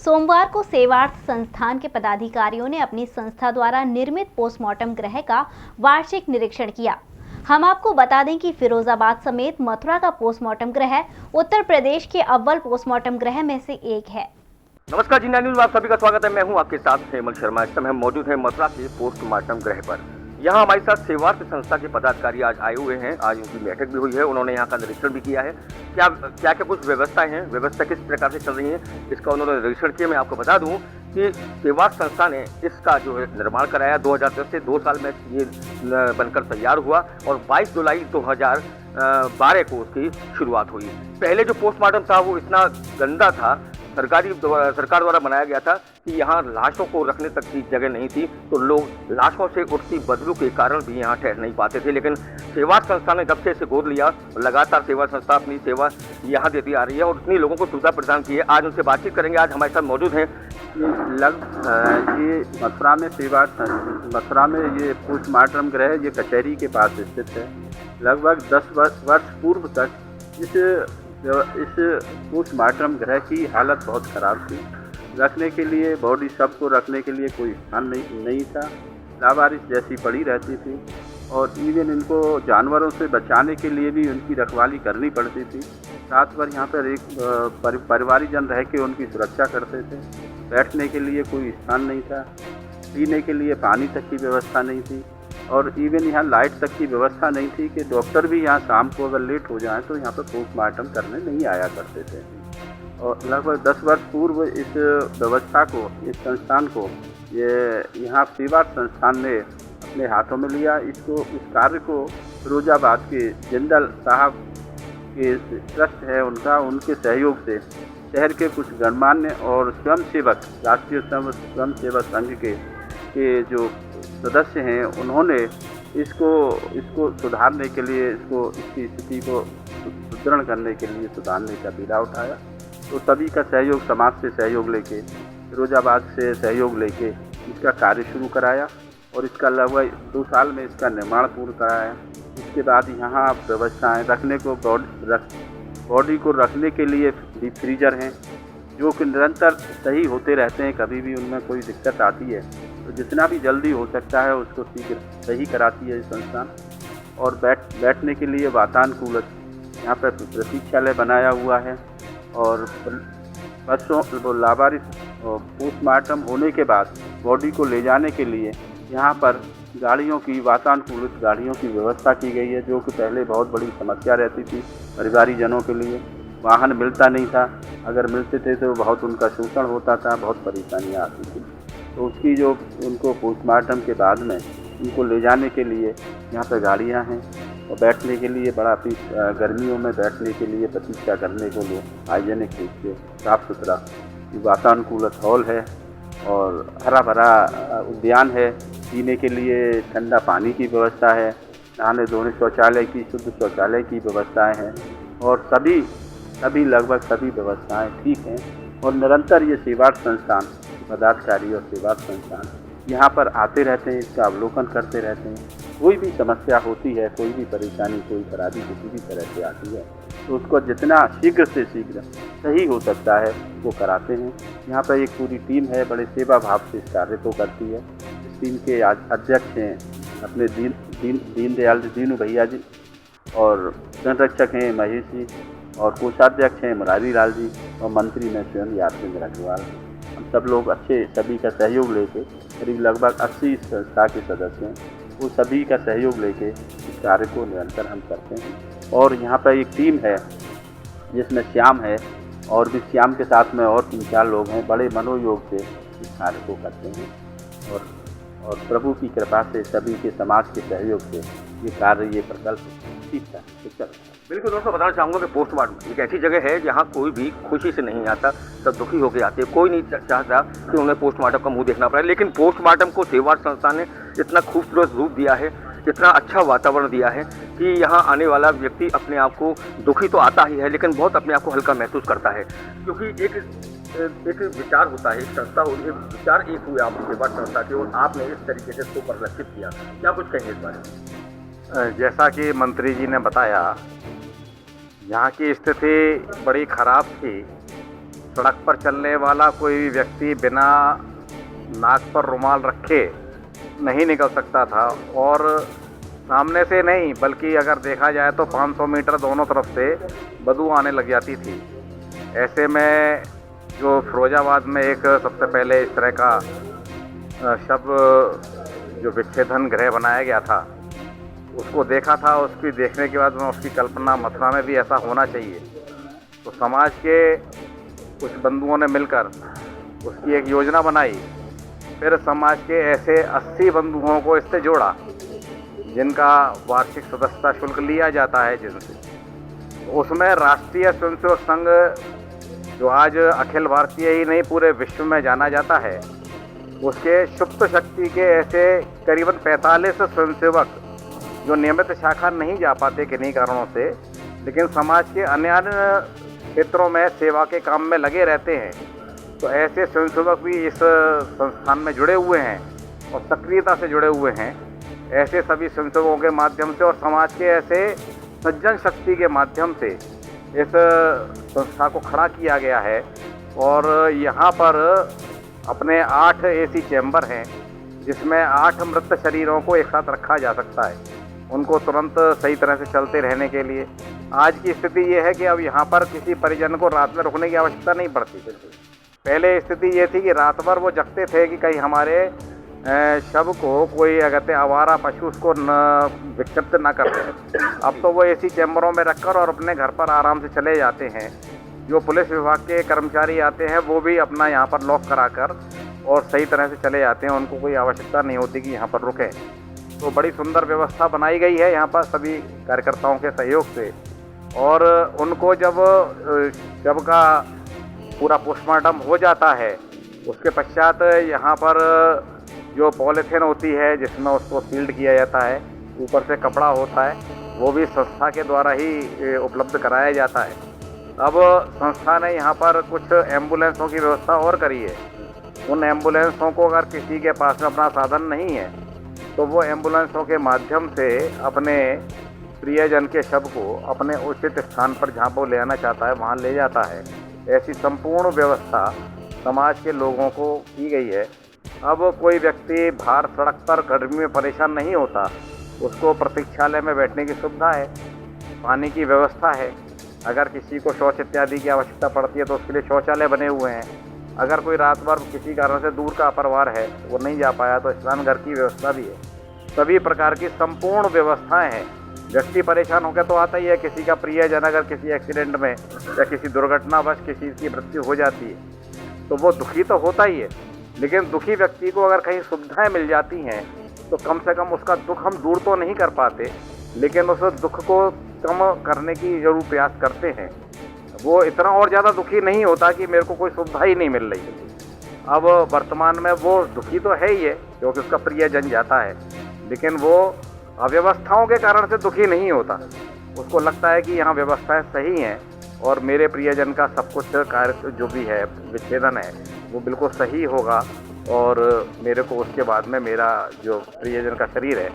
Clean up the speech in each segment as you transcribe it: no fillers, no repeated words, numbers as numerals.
सोमवार को सेवार्थ संस्थान के पदाधिकारियों ने अपनी संस्था द्वारा निर्मित पोस्टमार्टम गृह का वार्षिक निरीक्षण किया। हम आपको बता दें कि फिरोजाबाद समेत मथुरा का पोस्टमार्टम गृह उत्तर प्रदेश के अव्वल पोस्टमार्टम गृह में से एक है। नमस्कार जी, न्यूज़ में आप सभी का स्वागत है। मैं हूं आपके साथ हेमल शर्मा। इस समय हम मौजूद हैं मथुरा के पोस्टमार्टम गृह पर। यहाँ हमारे साथ सेवार्थ संस्था के पदाधिकारी आज आए हुए हैं। आज उनकी बैठक भी हुई है, उन्होंने यहाँ का निरीक्षण भी किया है। क्या कुछ व्यवस्थाएं हैं, व्यवस्था किस प्रकार से चल रही है, इसका उन्होंने निरीक्षण किया। मैं आपको बता दूं कि सेवार्थ संस्था ने इसका जो है निर्माण कराया 2010 से 2 साल में ये बनकर तैयार हुआ और 22 जुलाई 2012 को उसकी शुरुआत हुई। पहले जो पोस्टमार्टम था वो इतना गंदा था, सरकार द्वारा बनाया गया था कि यहाँ लाशों को रखने तक की जगह नहीं थी, तो लोग लाशों से उठती बदबू के कारण भी यहाँ ठहर नहीं पाते थे। लेकिन सेवार्थ संस्था ने जब से इसे गोद लिया, लगातार सेवा संस्था अपनी सेवा यहाँ देती आ रही है और उतनी लोगों को सुविधा प्रदान की है। आज उनसे बातचीत करेंगे। आज हमारे साथ मौजूद हैं ये मथुरा में ये पोस्टमार्टम गृह ये कचहरी के पास स्थित है। लगभग 10 वर्ष पूर्व तक इस पोस्टमार्टम गृह की हालत बहुत ख़राब थी। रखने के लिए बॉडी सबको रखने के लिए कोई स्थान नहीं था। लावारिस जैसी पड़ी रहती थी और इवन इनको जानवरों से बचाने के लिए भी उनकी रखवाली करनी पड़ती थी। रात भर यहाँ पर एक परिवारीजन रह के उनकी सुरक्षा करते थे। बैठने के लिए कोई स्थान नहीं था, पीने के लिए पानी तक की व्यवस्था नहीं थी और इवन यहाँ लाइट तक की व्यवस्था नहीं थी कि डॉक्टर भी यहाँ शाम को अगर लेट हो जाए तो यहाँ पर पोस्टमार्टम करने नहीं आया करते थे। और लगभग 10 वर्ष पूर्व इस व्यवस्था को, इस संस्थान को यहाँ सेवार्थ संस्थान ने अपने हाथों में लिया। इस कार्य को फिरोजाबाद के जिंदल साहब के ट्रस्ट है उनके सहयोग से शहर के कुछ गणमान्य और स्वयंसेवक, राष्ट्रीय स्वयंसेवक संघ के जो सदस्य हैं, उन्होंने इसको सुधारने के लिए, इसकी स्थिति को सुदृढ़ करने के लिए सुधारने का बीड़ा उठाया। तो सभी का सहयोग, समाज से सहयोग लेके, फिरोजाबाद से सहयोग लेके इसका कार्य शुरू कराया और इसका लगभग 2 साल में इसका निर्माण पूर्ण कराया। इसके बाद यहाँ व्यवस्थाएँ रखने को, बॉडी को रखने के लिए डीप फ्रीजर हैं जो कि निरंतर सही होते रहते हैं। कभी भी उनमें कोई दिक्कत आती है तो जितना भी जल्दी हो सकता है उसको सही कराती है संस्थान। और बैठने के लिए वातानुकूलित यहाँ पर प्रतीक्षालय बनाया हुआ है और बच्चों लावारिस पोस्टमार्टम होने के बाद बॉडी को ले जाने के लिए यहाँ पर वातानुकूलित गाड़ियों की व्यवस्था की गई है, जो कि पहले बहुत बड़ी समस्या रहती थी परिवारीजनों के लिए। वाहन मिलता नहीं था, अगर मिलते थे तो बहुत उनका शोषण होता था, बहुत परेशानियाँ आती थी। तो उसकी जो उनको पोस्टमार्टम के बाद में उनको ले जाने के लिए यहाँ पर गाड़ियाँ हैं और बैठने के लिए गर्मियों में बैठने के लिए प्रतीक्षा करने को लोग हाइजेनिक रूप से साफ़ सुथरा वातानुकूलित हॉल है और हरा भरा उद्यान है। पीने के लिए ठंडा पानी की व्यवस्था है, नहाने धोने शौचालय की, शुद्ध शौचालय की व्यवस्थाएं हैं और सभी लगभग सभी व्यवस्थाएं ठीक हैं। और निरंतर ये सेवार्थ संस्थान पदाधिकारी और सेवार्थ संस्थान यहाँ पर आते रहते हैं, इसका अवलोकन करते रहते हैं। कोई भी समस्या होती है, कोई भी परेशानी, कोई खराबी किसी भी तरह से आती है तो उसको जितना शीघ्र से शीघ्र सही हो सकता है वो कराते हैं। यहाँ पर एक पूरी टीम है, बड़े सेवा भाव से इस कार्य को करती है। इस टीम के अध्यक्ष हैं अपने दीनदयाल जी, दीनू भैया जी, और संरक्षक हैं महेश जी, और कोषाध्यक्ष हैं मुरारी लाल जी, और मंत्री में स्वयं यादवेंद्र अग्रवाल। हम सब लोग सभी का सहयोग लेके, करीब लगभग 80 संस्था के सदस्य हैं, वो सभी का सहयोग लेके इस कार्य को निरंतर हम करते हैं। और यहाँ पर एक टीम है जिसमें श्याम है और भी श्याम के साथ में और 3-4 लोग हैं, बड़े मनोयोग से इस कार्य को करते हैं और प्रभु की कृपा से, सभी के समाज के सहयोग से ये प्रकल्प ठीक है। बिल्कुल दोस्तों, बताना चाहूँगा कि पोस्टमार्टम एक ऐसी जगह है जहाँ कोई भी खुशी से नहीं आता, सब दुखी होकर आते हैं। कोई नहीं चाहता कि उन्हें पोस्टमार्टम का मुंह देखना पड़े, लेकिन पोस्टमार्टम को सेवार्थ संस्था ने इतना खूबसूरत रूप दिया है, इतना अच्छा वातावरण दिया है कि यहाँ आने वाला व्यक्ति अपने आप को, दुखी तो आता ही है लेकिन बहुत अपने आप को हल्का महसूस करता है। क्योंकि एक विचार होता है, एक संस्था होती है, विचार एक हुए आप सेवार्थ संस्था के और आपने इस तरीके से इसको परिलक्षित किया। क्या कुछ कहेंगे इस बारे में? जैसा कि मंत्री जी ने बताया, यहाँ की स्थिति बड़ी ख़राब थी सड़क पर चलने वाला कोई भी व्यक्ति बिना नाक पर रुमाल रखे नहीं निकल सकता था, और सामने से नहीं बल्कि अगर देखा जाए तो 500 मीटर दोनों तरफ से बदबू आने लग जाती थी। ऐसे में जो फिरोजाबाद में एक सबसे पहले इस तरह का शव जो विच्छेदन गृह बनाया गया था, उसको देखा था। उसकी देखने के बाद में उसकी कल्पना मथुरा में भी ऐसा होना चाहिए। तो समाज के कुछ बंधुओं ने मिलकर उसकी एक योजना बनाई। फिर समाज के ऐसे 80 बंधुओं को इससे जोड़ा जिनका वार्षिक सदस्यता शुल्क लिया जाता है जिनसे। तो उसमें राष्ट्रीय स्वयंसेवक संघ जो आज अखिल भारतीय ही नहीं पूरे विश्व में जाना जाता है, उसके सुप्त शक्ति के ऐसे करीबन 45 स्वयंसेवक जो नियमित शाखा नहीं जा पाते किन्हीं कारणों से, लेकिन समाज के अन्य क्षेत्रों में सेवा के काम में लगे रहते हैं। तो ऐसे स्वयंसेवक भी इस संस्थान में जुड़े हुए हैं और सक्रियता से जुड़े हुए हैं। ऐसे सभी स्वयंसेवकों के माध्यम से और समाज के ऐसे सज्जन शक्ति के माध्यम से इस संस्था को खड़ा किया गया है। और यहाँ पर अपने 8 एसी चैम्बर हैं जिसमें 8 मृत शरीरों को एक साथ रखा जा सकता है, उनको तुरंत सही तरह से चलते रहने के लिए। आज की स्थिति ये है कि अब यहाँ पर किसी परिजन को रात में रुकने की आवश्यकता नहीं पड़ती। पहले स्थिति ये थी कि रात भर वो जगते थे कि कहीं हमारे शव को कोई अगर आवारा पशु उसको न विक्षिप्त न कर दे। अब तो वो एसी चैम्बरों में रखकर और अपने घर पर आराम से चले जाते हैं। जो पुलिस विभाग के कर्मचारी आते हैं वो भी अपना यहाँ पर लॉक कराकर और सही तरह से चले जाते हैं, उनको कोई आवश्यकता नहीं होती कि यहाँ पर रुकें। तो बड़ी सुंदर व्यवस्था बनाई गई है यहाँ पर सभी कार्यकर्ताओं के सहयोग से। और उनको जब का पूरा पोस्टमार्टम हो जाता है उसके पश्चात यहाँ पर जो पॉलीथीन होती है जिसमें उसको सील्ड किया जाता है, ऊपर से कपड़ा होता है, वो भी संस्था के द्वारा ही उपलब्ध कराया जाता है। अब संस्था ने यहाँ पर कुछ एम्बुलेंसों की व्यवस्था और करी है। उन एम्बुलेंसों को अगर किसी के पास में अपना साधन नहीं है तो वो एम्बुलेंसों के माध्यम से अपने प्रियजन के शव को अपने उचित स्थान पर जहाँ वो ले आना चाहता है वहाँ ले जाता है। ऐसी संपूर्ण व्यवस्था समाज के लोगों को की गई है। अब कोई व्यक्ति बाहर सड़क पर गर्मी में परेशान नहीं होता, उसको प्रतीक्षालय में बैठने की सुविधा है, पानी की व्यवस्था है। अगर किसी को शौच इत्यादि की आवश्यकता पड़ती है तो उसके लिए शौचालय बने हुए हैं। अगर कोई रात भर किसी कारण से दूर का परिवार है वो नहीं जा पाया तो स्नान घर की व्यवस्था भी है। सभी प्रकार की संपूर्ण व्यवस्थाएं हैं। व्यक्ति परेशान होकर तो आता ही है, किसी का प्रियजन अगर किसी एक्सीडेंट में या किसी दुर्घटनावश किसी की मृत्यु हो जाती है तो वो दुखी तो होता ही है, लेकिन दुखी व्यक्ति को अगर कहीं सुविधाएं मिल जाती हैं तो कम से कम उसका दुख हम दूर तो नहीं कर पाते, लेकिन उस दुख को कम करने की जरूर प्रयास करते हैं। वो इतना और ज़्यादा दुखी नहीं होता कि मेरे को कोई सुविधा ही नहीं मिल रही है। अब वर्तमान में वो दुखी तो है ही है क्योंकि उसका प्रियजन जाता है, लेकिन वो अव्यवस्थाओं के कारण से दुखी नहीं होता। उसको लगता है कि यहाँ व्यवस्थाएं सही हैं और मेरे प्रियजन का सब कुछ कार्य जो भी है विच्छेदन है वो बिल्कुल सही होगा और मेरे को उसके बाद में मेरा जो प्रियजन का शरीर है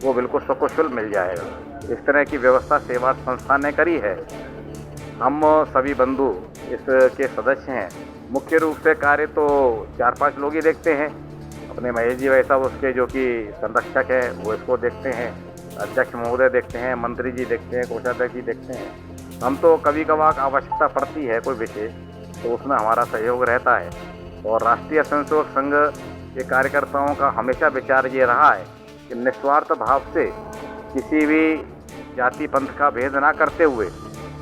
वो बिल्कुल सकुशल मिल जाएगा। इस तरह की व्यवस्था सेवा संस्था ने करी है। हम सभी बंधु इसके सदस्य हैं। मुख्य रूप से कार्य तो 4-5 लोग ही देखते हैं। अपने महेश जी भाई साहब उसके जो कि संरक्षक है वो इसको देखते हैं, अध्यक्ष महोदय देखते हैं, मंत्री जी देखते हैं, कोषाध्यक्ष जी देखते हैं। हम तो कभी कभार आवश्यकता पड़ती है कोई विशेष तो उसमें हमारा सहयोग रहता है। और राष्ट्रीय स्वयंसेवक संघ के कार्यकर्ताओं का हमेशा विचार ये रहा है कि निस्वार्थ भाव से किसी भी जाति पंथ का भेद ना करते हुए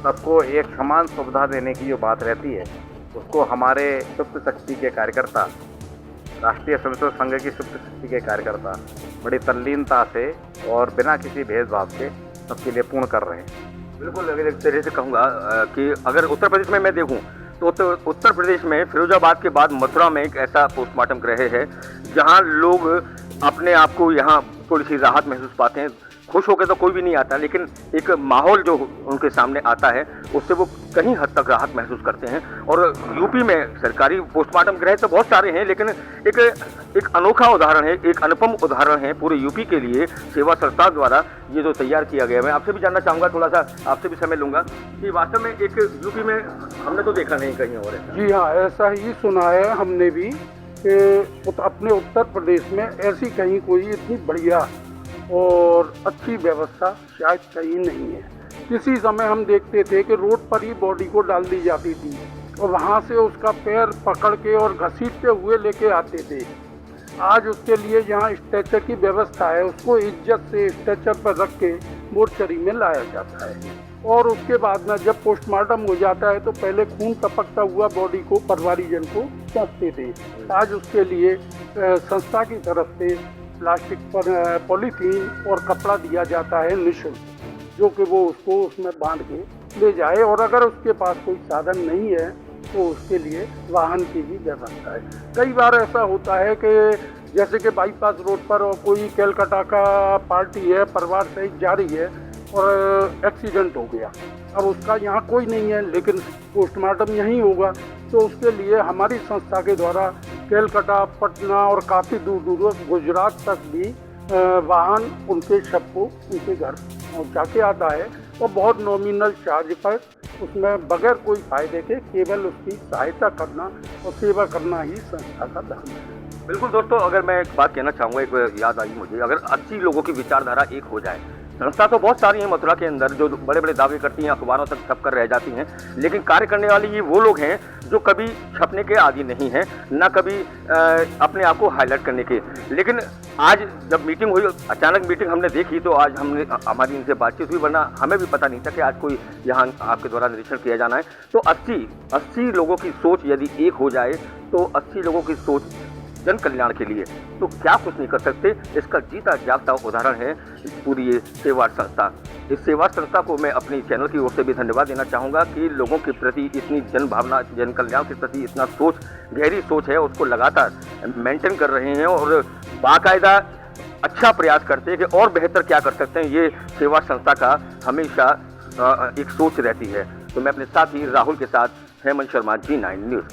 सबको एक समान सुविधा देने की जो बात रहती है उसको हमारे सुप्त शक्ति के कार्यकर्ता, राष्ट्रीय स्वयंसेवक संघ की सुप्त शक्ति के कार्यकर्ता बड़ी तल्लीनता से और बिना किसी भेदभाव के सबके लिए पूर्ण कर रहे हैं। बिल्कुल, अगर एक तरह से कहूँगा कि अगर उत्तर प्रदेश में मैं देखूँ तो उत्तर प्रदेश में फिरोजाबाद के बाद मथुरा में एक ऐसा पोस्टमार्टम गृह है जहाँ लोग अपने आप को यहाँ थोड़ी सी राहत महसूस पाते हैं। खुश होकर तो कोई भी नहीं आता, लेकिन एक माहौल जो उनके सामने आता है उससे वो कहीं हद तक राहत महसूस करते हैं। और यूपी में सरकारी पोस्टमार्टम गृह तो बहुत सारे हैं, लेकिन एक अनोखा उदाहरण है, एक अनुपम उदाहरण है पूरे यूपी के लिए सेवा संस्था द्वारा ये जो तैयार किया गया है। मैं आपसे भी जानना चाहूँगा, थोड़ा सा आपसे भी समय लूँगा कि वास्तव में एक यूपी में हमने तो देखा नहीं कहीं और है। जी हाँ, ऐसा ही सुना है हमने भी कि अपने उत्तर प्रदेश में ऐसी कहीं कोई इतनी बढ़िया और अच्छी व्यवस्था शायद कहीं नहीं है। किसी समय हम देखते थे कि रोड पर ही बॉडी को डाल दी जाती थी और वहाँ से उसका पैर पकड़ के और घसीटते हुए लेके आते थे। आज उसके लिए जहाँ स्ट्रेचर की व्यवस्था है, उसको इज्जत से स्ट्रेचर पर रख के मोर्चरी में लाया जाता है और उसके बाद में जब पोस्टमार्टम हो जाता है तो पहले खून टपकता हुआ बॉडी को परिवारीजन को सौंपते थे। आज उसके लिए संस्था की तरफ से प्लास्टिक पर पॉलीथीन और कपड़ा दिया जाता है निःशुल्क, जो कि वो उसको उसमें बांध के ले जाए। और अगर उसके पास कोई साधन नहीं है तो उसके लिए वाहन की भी व्यवस्था है। कई बार ऐसा होता है कि जैसे कि बाईपास रोड पर कोई कैलकाटा का पार्टी है, परिवार सहित जा रही है और एक्सीडेंट हो गया, अब उसका यहाँ कोई नहीं है लेकिन पोस्टमार्टम यहीं होगा, तो उसके लिए हमारी संस्था के द्वारा कैलकाटा, पटना और काफ़ी दूर दूर गुजरात तक भी वाहन उनके शव को उनके घर पहुँचा के आता है और बहुत नॉमिनल चार्ज पर, उसमें बगैर कोई फायदे के केवल उसकी सहायता करना और सेवा करना ही संस्था का धर्म है। बिल्कुल दोस्तों, अगर मैं एक बात कहना चाहूँगा, एक याद आई मुझे, अगर 80 लोगों की विचारधारा एक हो जाए, संस्था तो बहुत सारी हैं मथुरा के अंदर जो बड़े बड़े दावे करती हैं, अखबारों तक छप कर रह जाती हैं, लेकिन कार्य करने वाले ये वो लोग हैं जो कभी छपने के आदी नहीं हैं, ना कभी अपने आप को हाईलाइट करने के। लेकिन आज जब मीटिंग हुई, अचानक मीटिंग हमने देखी, तो आज हमारी इनसे बातचीत हुई, वरना हमें भी पता नहीं था कि आज कोई यहाँ आपके द्वारा निरीक्षण किया जाना है। तो 80 लोगों की सोच यदि एक हो जाए तो 80 लोगों की सोच जन कल्याण के लिए, तो क्या कुछ नहीं कर सकते। इसका जीता जागता उदाहरण है पूरी ये सेवा संस्था। इस सेवा संस्था को मैं अपनी चैनल की ओर से भी धन्यवाद देना चाहूँगा कि लोगों के प्रति इतनी जन भावना, जन कल्याण के प्रति इतना गहरी सोच है, उसको लगातार मेंटेन कर रहे हैं और बाकायदा अच्छा प्रयास करते हैं कि और बेहतर क्या कर सकते हैं। ये सेवा संस्था का हमेशा एक सोच रहती है। तो मैं अपने साथी राहुल के साथ हेमंत शर्मा, G9 न्यूज़।